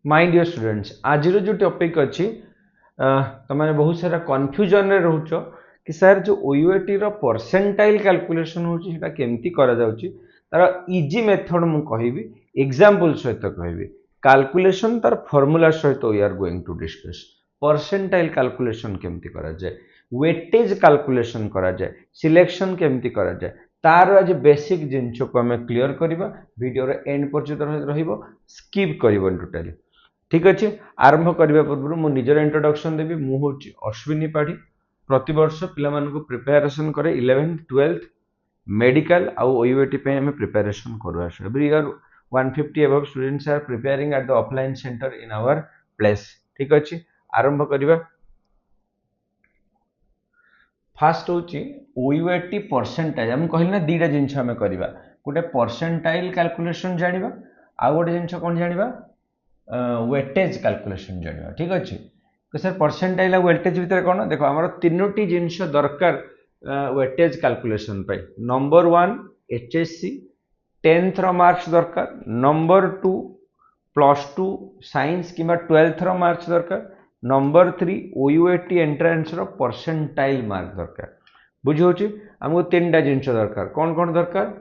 My dear students आज जो topic अच्छी तुमने बहुत सारा कन्फ्यूजन रे रोच कि सर जो ओयूएटी रो परसेंटाइल कैलकुलेशन होची सेटा केमती करा जाउची तार इजी मेथड मु कहिबी एग्जांपल सहित कहिबी कैलकुलेशन तार फार्मूला सहित we are going to discuss percentile calculation केमती करा जाए वेटेज कैलकुलेशन करा जाए सिलेक्शन केमती करा जाए तार आज बेसिक जिनस को आम क्लीयर करवा वीडियो रे एंड पर्यंत रहिबो स्किप करबो टोटली ठीक अच्छे आरंभ करने पूर्व मु निजर इंट्रोडक्शन देवी मु हूँ अश्विनी पाढ़ी प्रति वर्ष पिला प्रिपेरेसन करे 11th 12th मेडिकल आउ ओयूएटी पे हमें प्रिपेरेसन करवा every year 150 above students are preparing at the offline centre in our place ठीक अच्छे आरंभ करवा फास्ट होची ओयूएटी परसेंटाइल हम कहली ना दीटा जिनस आम करवा गोटे परसेंटाइल कैलकुलेशन जानिबा आ गोटे जिनस कोन जानिबा वेटेज कैलकुलेशन जानिबा ठीक अच्छे तो सर परसेंटाइल आ वेटेज भितर कौन देखो आमर तीनोटी जिनस दरकार वेटेज कैलकुलेशन पे नंबर 1 एचएससी 10th रो मार्क्स दरकार नंबर 2 +2 साइंस किंबा 12th रो मार्क्स दरकार नंबर 3 ओयूएटी एंट्रेंस रो परसेंटाइल मार्क दरकार बुझौछि हमको तीनटा जिनस दरकार कौन कौन दरकार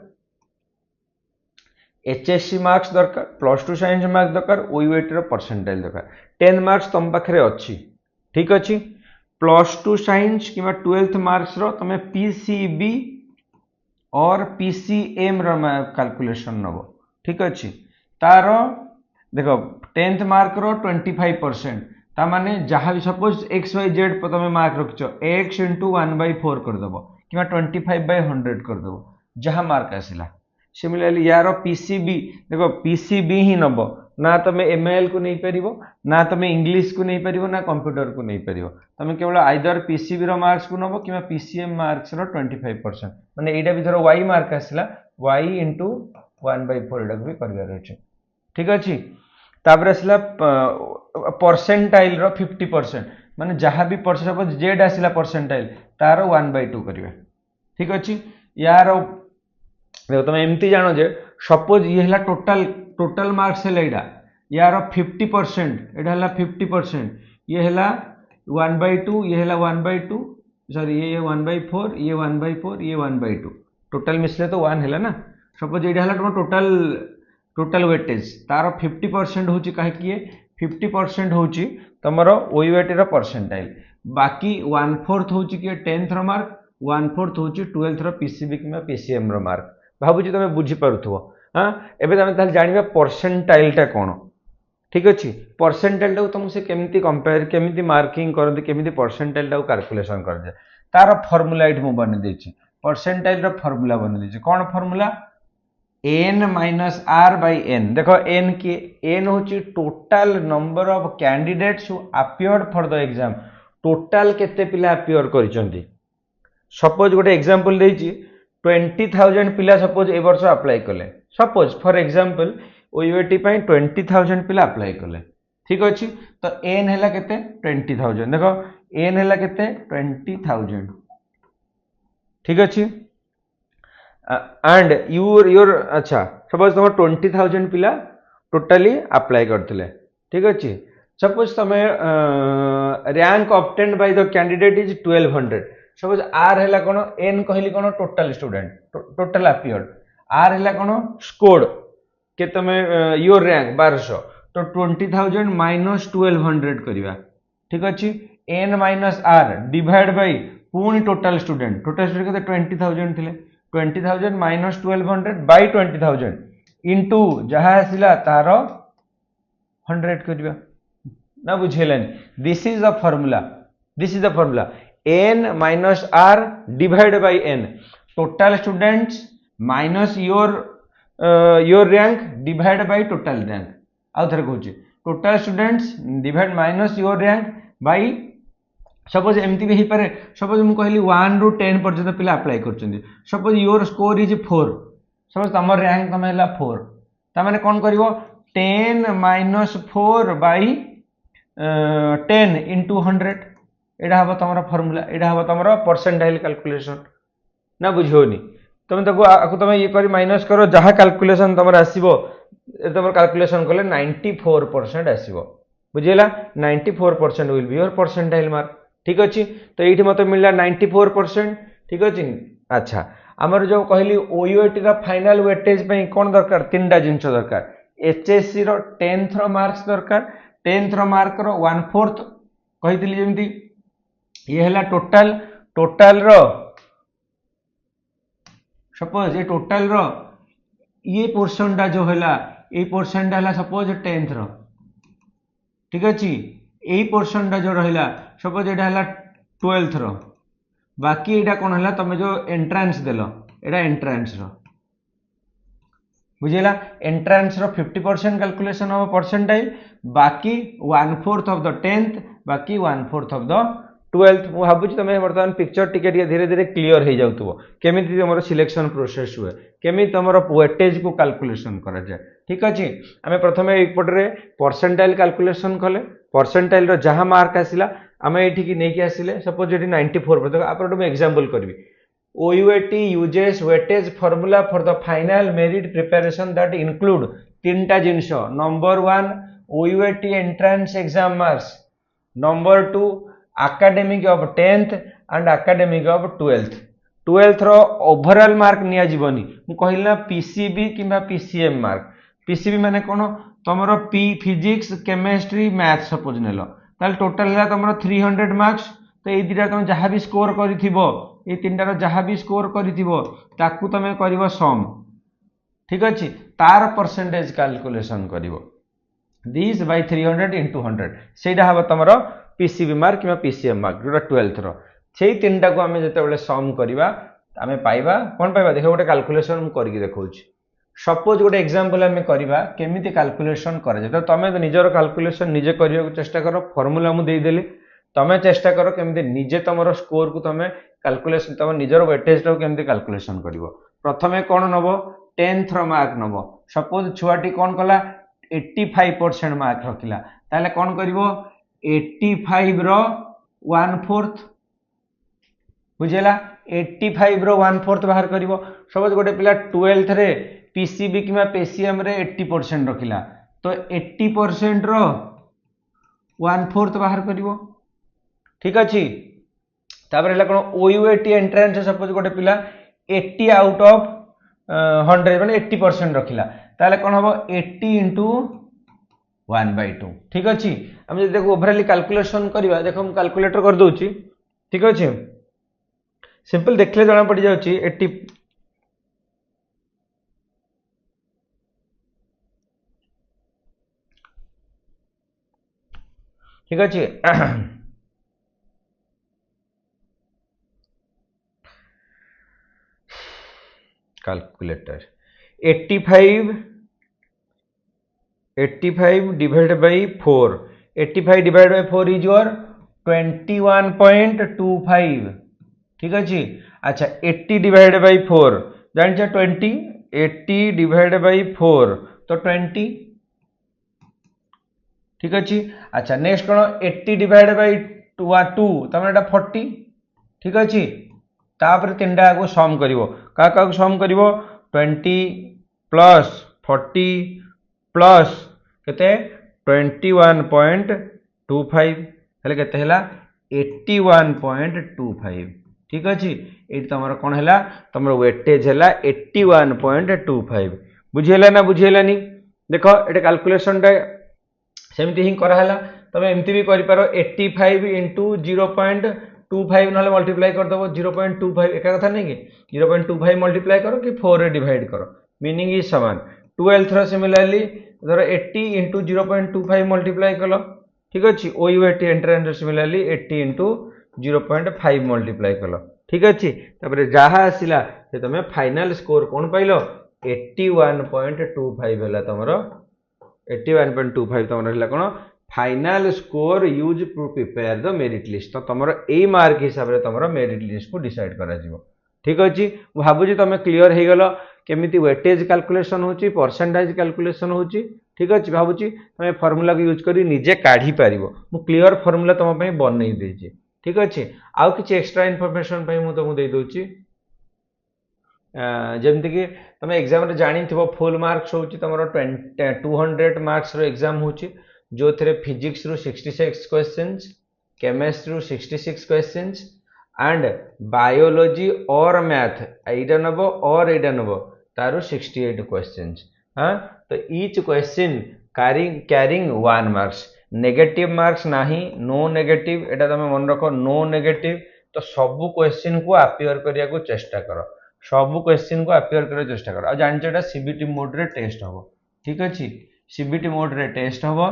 एचएससी मार्क्स दरकार +2 साइंस मार्क्स दरकार ओयूएटी रो परसेंटाइल दरकार 10 मार्क्स तुम पाखरे अच्छी ठीक अच्छी +2 साइंस किंबा 12th मार्क्स रो तमे पीसीबी और पीसीएम रो कैलकुलेशन नबो ठीक अच्छी तार देखो 10th मार्क रो 25% ता माने जहाँ भी सपोज XYZ पर तमे मार्क रखियो x * 1/4 कर दबो किंबा 25/100 कर दबो जहाँ मार्क आसिला सिमिलरली यार पीसीबी देखो पीसीबी ही नब ना तुम एमएल को नहीं पार ना तुम इंग्लिश को नहीं पार ना कंप्यूटर को नहीं पार तुम केवल आइदर पीसीबी रो मार्क्स को नब कि पीसीएम मार्क्स रो 25% माने एटा भी धर y मार्क आसला y * 1/4 एटा भी करबार अछि ठीक अछि तापर आसला परसेंटाइल रो 50% माने जहाँ भी सपोज z आसला परसेंटाइल तार 1/2 करबा ठीक अछि यार देखो तुम एमती जानो जे सपोज ये है टोटल मार्क्स है यार 50% एटा है 50% ये है 1/2 ये है 1/2 सॉरी ये 1/4 ये 1/4 ये 1/2 टोटल मिसले तो 1 है ना सपोज ये है तुम टोटल वेटेज तार 50% होची काहे किए 50% होची तमरो ओयूएटी रो परसेंटाइल बाकी 1/4 होची कि 10th रो मार्क 1/4 होची 12th रो पीसीबी कि पीसीएम रो मार्क भावुची तुम बुझीपु हाँ एवं तुम जाना परसेंटाइलटा कौन ठीक अच्छे परसेंटाइल तुमको से केमती कंपेयर केमती मार्किंग करते केमती परसेंटाइल कैलकुलेशन कर तार फर्मूला ये बन देती परसेंटाइल फर्मूला बन देती कौन फर्मूला n - r/n देखो n की n हूँ total number of candidates who appeared for the exam total केते पिला अपीयर कर सपोज गोटे एग्जांपल देती 20,000 पिला सपोज ए वर्ष अप्लाई कले सपोज फॉर एग्जांपल ओयूएटी 20,000 पिला अप्लाई कले ठीक अच्छे तो एन है केते 20,000 देखो एन है केते 20,000 ठीक अच्छे एंड योर अच्छा सपोज तुम 20,000 पिला टोटाली अप्लाई करते ठीक अच्छे सपोज तुम rank obtained by the candidate is 1200 suppose R है कौन एन कहली कौन total student total appeared R है कौन स्कोर के तुम योर रैंक 1200 तो 20,000 - 1200 करवा ठीक अच्छे एन - आर डिवाइड बाय पुणी टोटल स्टूडेंट के 20,000 थे 20,000 - 1200 बाय 20,000 इंटू जहाँ आसला तार 100 करवा ना बुझेलानी this is the formula n - r divide by n total students minus your rank divide by total rank आउ थे कहूँ total students divide minus your rank by suppose एमती भी हो पारे सपोज मुझे कहली 1 ରୁ 10 पर्यंत पिला अप्लाई कर suppose your score is 4 suppose तुम रैंक तुम 4 तमें कौन कर 10 - 4 बाय 10 इंटू 100 एटा हम तुम फर्मूला एटा हम तुम परसेंटाइल कैलकुलेशन ना बुझोनी तुम तुम ये कर माइनस करो जहाँ कैलकुलेशन तुम आसो तुम कैलकुलेशन कले 94% आसो बुझेगा 94% will be your percentile mark ठीक अच्छे तो ये मत मिलला 94% ठीक अच्छे अच्छा आमर जो कहली ओयूएटी फाइनाल वेटेज कौन दरकार तीन टा जिन दरकार एचएससी रो 10th रो मार्क्स दरकार 10th रो मार्क रो 1/4 कही जमी ये है टोटाल टोटाल रो सपोज ये टोटाल रो ये पोर्शन टा जो है ये पोर्शन टा सपोज 10th रो ठीक अच्छे यही पोर्शन टा जो रहा सपोज यहाँ 12th रो बाकी यहाँ कौन है तुम जो एंट्रांस देल यहाँ एंट्रांस रो बुझेगा एंट्रांस रो 50% कैलकुलेशन हम परसेंटाइल बाकी 1/4 ऑफ द 10th बाकी 1/4 ऑफ द 12th मु भाबुची तुम बर्तमान पिक्चर टिके धीरे धीरे क्लियर हो जाउतबो केमिति तुमरो सिलेक्शन प्रोसेस हुए केमिति तुमरो वेटेज को कैलकुलेशन करा जाए ठीक अछि आमे प्रथमे एक पटरे परसेंटाइल कैलकुलेशन कले परसेंटाइल रो जहां मार्क आसिला आमे एठी की नेकी आसिले सपोज एठी 94 आपन एग्जांपल करबी OUAT uses weightage formula for the final merit preparation that include तीनटा जिनस number 1 OUAT entrance exam marks number 2 academic of 10th and academic of 12th रो ओवरऑल मार्क निया जीवनी मु कहिला PCB किबा PCM मार्क PCB माने कोन तमरो P physics chemistry math suppose नेलो ताल टोटल है तमरो 300 मार्क्स तो ये दुटा तुम जहाँ भी स्कोर करिथिबो ये तीनटार जहाँ भी स्कोर करिथिबो ताकू तमे करिवो सम ठीक अछि तार परसेंटेज कैलकुलेशन करिवो दिस बाय 300 into 100 सेटा हबो तमरो पीसीबी मार्क किबा पीसीएम मार्क जोटा 12th रो सेही तीनटा को हमें जते बेले सम करिवा हमें पाइबा कोन पाइबा देखो गोटे कैलकुलेशन हम करके देखौछि सपोज गोटे एग्जांपल हमें करिवा केमिति कैलकुलेशन करे जते तमे तो निजर कैलकुलेशन निजे करियो चेष्टा करो फार्मूला मु देई देली तमें चेष्टा कर केमती निजे तुम स्कोर को तुम कैलकुलेशन तुम निजर वेटेज केमती कैलकुलेशन कर प्रथमे कौन नब 10th रो मार्क नब सपोज छुआटी कौन कला 85% मार्क रखिला ताले कौन करिवो 85 रो 1/4 बुझेला 85 रो 1/4 बाहर करिवो सपोज गोटे पिला 12th रे पीसीबी किबा पीसीएम रे 80% रखिला तो 80% रो 1/4 बाहर करिवो ठीक अच्छे तापर कौन OUAT एंट्रेंस सपोज गोटे पिला 80 आउट ऑफ 100 माने 80% रखिला ताले कौन हम 80 into 1/2 ठीक अच्छे आम जो देखो ओवरऑल कैलकुलेशन करवा देखो हम कैलकुलेटर कर दूची ठीक अच्छे सिंपल देखले जना पड़ जाउची 80 ठीक अच्छे calculator 85 divided by 4 85 divided by 4 is your 21.25 ठीक अच्छे अच्छा 80 divided by 4 जान 20 80 divided by 4 तो 20 ठीक अच्छे अच्छा नेक्स्ट कौन 80 divided by 2 तमें 40 ठीक अच्छे तापर तीन टा को सम करिवो का सम करिवो 20 प्लस 40 प्लस केते 21.25 हेले केते हैला 81.25 ठीक अछि एटी तमरो कोन हैला तमरो वेटेज हैला 81.25 बुझियला ना बुझियलानी देखो एटा कैलकुलेशन टा सेमती ही करा हैला तमे एमती भी करि पारो 85 into 0.25 ना मल्टीप्लाई कर दबो 0.25 एका कथा नहीं कि 0.25 मल्टीप्लाई करो कि 4 रे डिवाइड करो मीनिंग इज समान 12th रो सिमिलरली धर 80 into 0.25 मल्टीप्लाई कलो ठीक अछि OUAT entrance similarly 80 into 0.5 multiply कलो ठीक अछि तबरे जहा आसिला से तमे फाइनल स्कोर कोन पाइलो 81.25 हैला तमरो 81.25 तमरो हैला कोन final score use to prepare the merit list तो तुम ए मार्क हिसाब से तुम मेरिट लिस्ट को डिसाइड करा ठीक अच्छे भावुँ तुम क्लीयर हो गल केमिति वेटेज कैलकुलेशन होची परसेंटेज कैलकुलेशन होची ठीक अच्छे भावुँ तुम फॉर्मूला को यूज करी निजे काढ़ी पार मु क्लीयर फॉर्मूला तुम बनई देछि ठीक अच्छे आउ किछि एक्स्ट्रा इनफॉरमेशन तुमको दे दूची जमती कि तुम एग्जाम जानी फुल मार्क्स हो तुम 200 मार्क्स रो एग्जाम हो जो थे फिजिक्स रु 66 क्वेश्चंस, केमिस्ट्री रु 66 क्वेश्चंस एंड बायोलॉजी और मैथ एटा नब और एटा नब तार 68 क्वेश्चंस। हाँ, तो each question carrying 1 marks, negative marks नाही, नो नेगेटिव, एटा तुम मन रख नो नेगेटिव। तो सबू क्वेश्चन को अपियर करिया को चेष्टा कर, सबू क्वेश्चन को अपियर करिया चेष्टा कर। आ जानछ एटा सीबीटी मोड रे टेस्ट हबो, ठीक अछि, सीबीटी मोड रे टेस्ट हबो।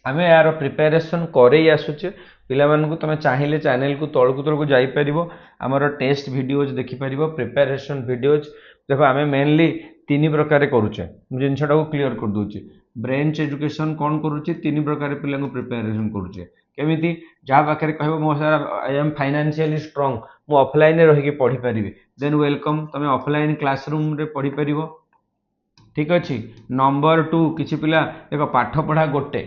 आमे यार प्रिपरेशन करे आसुचे पिला मानकु तुम चाहिए चैनल को तलकू जाई परिबो, हमर टेस्ट वीडियोज देखि परिबो, प्रिपरेशन वीडियोज देखो। आमे मेनली 3 प्रकार करूचे, जिनछटा को क्लियर कर दूची। ब्रेंच एजुकेशन कौन करूचे 3 प्रकार पिला को प्रिपरेशन करूचे। केमिति जहाँ पाखे कहबो मो sir I am financially strong, मु ऑफलाइन रे रही के पढ़ी परिबी, देन वेलकम, तुम ऑफलाइन क्लासरूम रे पढ़ी परिबो, ठीक अछि। नंबर 2 किछि पिला देखो पाठ पढ़ा गोटे,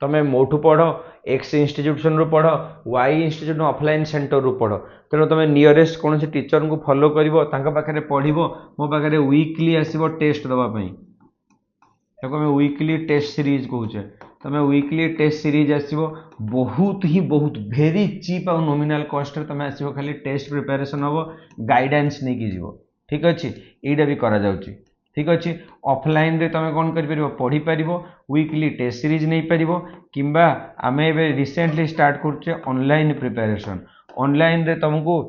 तुम मोठू पढ़, एक्स इंस्टीट्यूशन रु पढ़, वाई इंस्टीट्यूट ऑफलाइन सेंटर रु पढ़। तेणु तुम नियरेस्ट कौन टीचर को फॉलो कर पढ़, मो पाखे वीकली आसो टेस्ट दवाई, वीकली टेस्ट सीरीज कहूचे। तुम वीकली टेस्ट सीरीज आसो बहुत ही बहुत वेरी चीप और नॉमिनल कॉस्ट तुम आसो, खाली टेस्ट प्रिपरेशन हम गाइडेंस नहीं कि जीव, ठीक अच्छे। यहीटा भी करा जाउची, ठीक अच्छे। ऑफलाइन रे तुम कौन कर पढ़ी पार, वीकली टेस्ट सीरीज नहीं पार, किंबा आम ए रिसेंटली स्टार्ट करुचे ऑनलाइन प्रिपरेशन। ऑनलाइन रे तुमको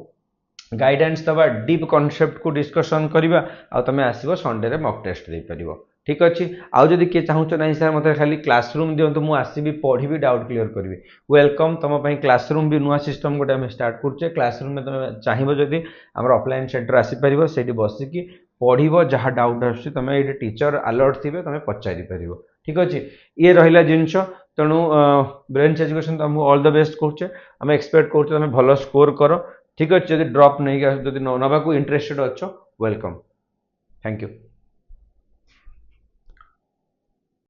गाइडेंस दबा, डीप कॉन्सेप्ट को डिस्कशन करवा, आ तुम आसो संडे रे मॉक टेस्ट दे पार, ठीक अच्छे। आउ जदि किए चाहूच ना सर मतलब खाली क्लासरूम दिंतु मुझे आसबि पढ़ी डाउट क्लियर करी, वेलकम, तुम क्लासरूम भी नुआ सिस्टम गोटे आम स्टार्ट करुचे। क्लासरूम में तुम चाहिए जदि आम ऑफलाइन सेंटर आसीपर से बसिकी पढ़, जहाँ डाउट आस तुम ये टीचर अलर्ट थे तुम पचारि पार, ठीक अच्छे। ये रहा जिनस, तेणु ब्रेंच एजुकेशन तुमको ऑल द बेस्ट करुचे, आम एक्सपेक्ट करुचे तुम भल स्कोर कर, ठीक अच्छे। ड्रप नहीं नवाक इंटरेस्टेड अच्छो वेलकम, थैंक यू।